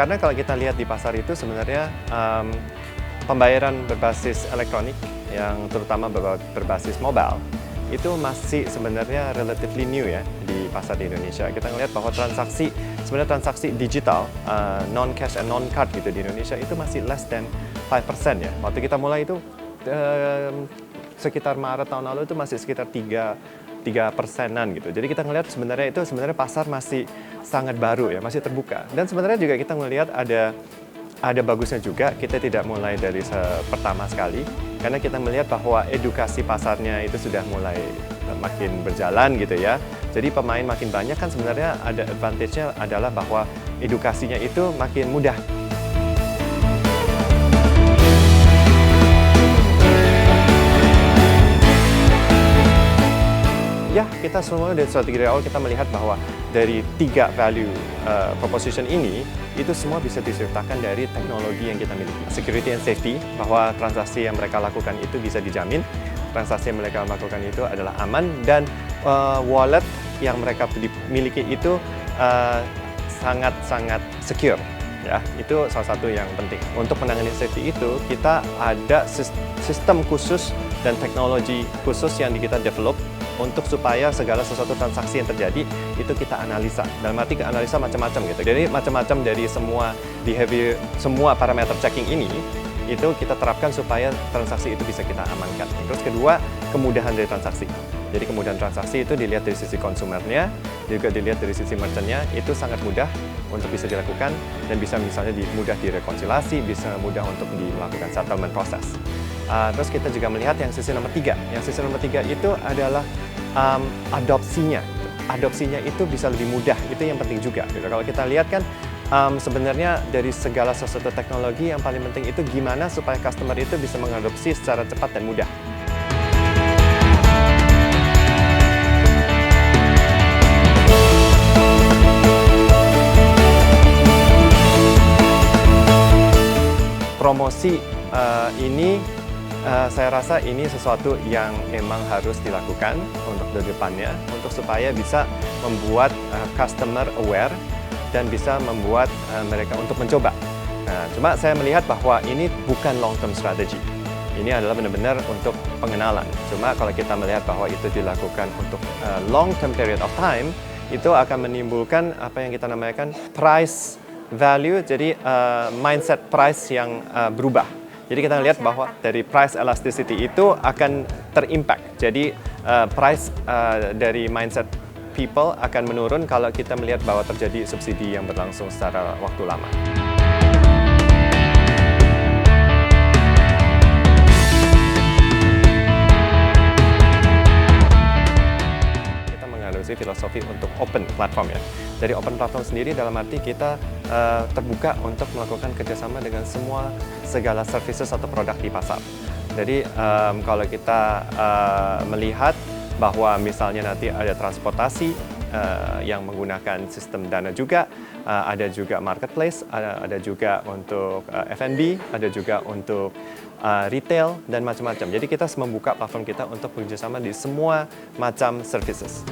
Karena kalau kita lihat di pasar itu sebenarnya pembayaran berbasis elektronik yang terutama berbasis mobile itu masih sebenarnya relatively new ya di pasar di Indonesia. Kita ngelihat bahwa sebenarnya transaksi digital, non cash and non card gitu di Indonesia itu masih less than 5% ya. Waktu kita mulai itu sekitar Maret tahun lalu itu masih sekitar 3%-an gitu. Jadi kita ngelihat sebenarnya pasar masih sangat baru ya, masih terbuka. Dan sebenarnya juga kita melihat ada bagusnya juga kita tidak mulai dari pertama sekali, karena kita melihat bahwa edukasi pasarnya itu sudah mulai makin berjalan gitu ya. Jadi pemain makin banyak kan sebenarnya ada advantage-nya adalah bahwa edukasinya itu makin mudah. Ya, kita semua dari strategi dari awal kita melihat bahwa dari 3 value proposition ini, itu semua bisa disertakan dari teknologi yang kita miliki. Security and safety, bahwa transaksi yang mereka lakukan itu bisa dijamin, transaksi yang mereka lakukan itu adalah aman, dan wallet yang mereka miliki itu sangat-sangat secure. Ya, itu salah satu yang penting. Untuk menangani safety itu, kita ada sistem khusus dan teknologi khusus yang kita develop untuk supaya segala sesuatu transaksi yang terjadi itu kita analisa. Dalam arti analisa macam-macam gitu. Jadi macam-macam dari semua behavior, semua parameter checking ini itu kita terapkan supaya transaksi itu bisa kita amankan. Terus kedua, kemudahan dari transaksi. Jadi kemudahan transaksi itu dilihat dari sisi konsumernya, juga dilihat dari sisi merchantnya, itu sangat mudah untuk bisa dilakukan dan bisa misalnya mudah direkonsiliasi, bisa mudah untuk melakukan settlement proses. Terus kita juga melihat yang sisi nomor 3. Yang sisi nomor 3 itu adalah adopsinya. Adopsinya itu bisa lebih mudah, itu yang penting juga. Gitu. Kalau kita lihat kan sebenarnya dari segala sesuatu teknologi yang paling penting itu gimana supaya customer itu bisa mengadopsi secara cepat dan mudah. Promosi ini saya rasa ini sesuatu yang memang harus dilakukan untuk ke depannya, untuk supaya bisa membuat customer aware dan bisa membuat mereka untuk mencoba. Nah, cuma saya melihat bahwa ini bukan long term strategy. Ini adalah benar-benar untuk pengenalan. Cuma kalau kita melihat bahwa itu dilakukan untuk long term period of time, itu akan menimbulkan apa yang kita namakan price value, jadi mindset price yang berubah. Jadi kita lihat bahwa dari price elasticity itu akan terimpact. Jadi price dari mindset people akan menurun kalau kita melihat bahwa terjadi subsidi yang berlangsung secara waktu lama. Kita mengadopsi filosofi untuk open platform ya. Dari open platform sendiri dalam arti kita terbuka untuk melakukan kerjasama dengan segala services atau produk di pasar. Jadi kalau kita melihat bahwa misalnya nanti ada transportasi yang menggunakan sistem Dana juga, ada juga marketplace, ada juga untuk F&B, ada juga untuk retail dan macam-macam. Jadi kita membuka platform kita untuk bekerjasama di semua macam services.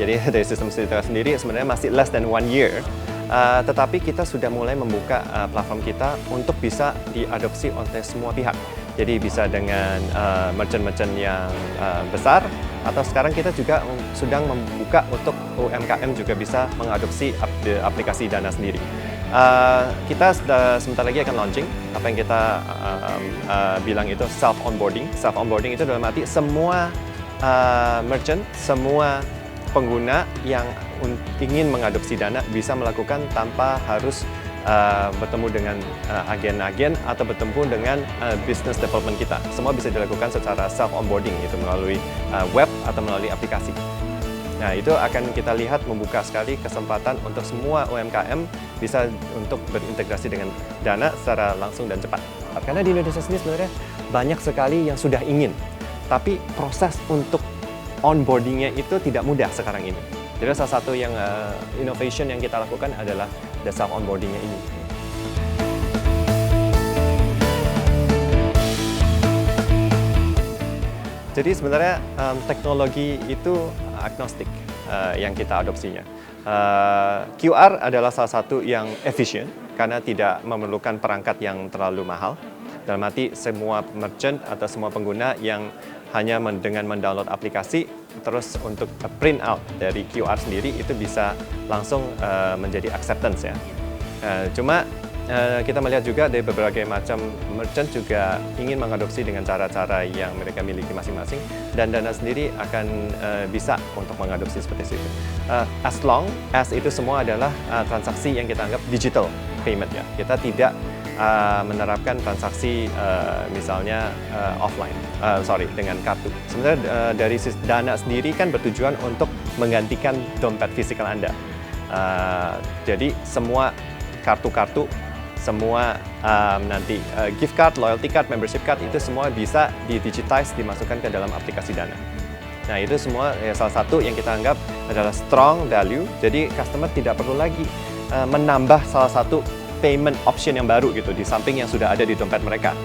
Jadi dari sistem kita sendiri sebenarnya masih less than 1 year, tetapi kita sudah mulai membuka platform kita untuk bisa diadopsi oleh semua pihak. Jadi bisa dengan merchant-merchant yang besar, atau sekarang kita juga sedang membuka untuk UMKM juga bisa mengadopsi aplikasi Dana sendiri. Kita sebentar lagi akan launching apa yang kita bilang itu self-onboarding. Self-onboarding itu dalam arti semua merchant, semua pengguna yang ingin mengadopsi Dana bisa melakukan tanpa harus bertemu dengan agen-agen atau bertemu dengan business development kita. Semua bisa dilakukan secara self-onboarding, itu melalui web atau melalui aplikasi. Nah, itu akan kita lihat membuka sekali kesempatan untuk semua UMKM bisa untuk berintegrasi dengan Dana secara langsung dan cepat. Karena di Indonesia sendiri sebenarnya banyak sekali yang sudah ingin, tapi proses untuk onboardingnya itu tidak mudah sekarang ini. Jadi salah satu yang innovation yang kita lakukan adalah the self-onboardingnya ini. Jadi sebenarnya teknologi itu agnostik yang kita adopsinya. QR adalah salah satu yang efisien karena tidak memerlukan perangkat yang terlalu mahal. Dalam arti semua merchant atau semua pengguna yang hanya dengan mendownload aplikasi, terus untuk print out dari QR sendiri itu bisa langsung menjadi acceptance ya. Cuma kita melihat juga dari berbagai macam merchant juga ingin mengadopsi dengan cara-cara yang mereka miliki masing-masing, dan Dana sendiri akan bisa untuk mengadopsi seperti itu. As long as itu semua adalah transaksi yang kita anggap digital payment ya. Kita tidak menerapkan transaksi misalnya offline, dengan kartu. Sebenarnya dari Dana sendiri kan bertujuan untuk menggantikan dompet fisikal Anda. Jadi semua kartu-kartu, semua nanti gift card, loyalty card, membership card itu semua bisa di-digitize, dimasukkan ke dalam aplikasi Dana. Nah itu semua ya, salah satu yang kita anggap adalah strong value. Jadi customer tidak perlu lagi menambah salah satu payment option yang baru gitu di samping yang sudah ada di dompet mereka.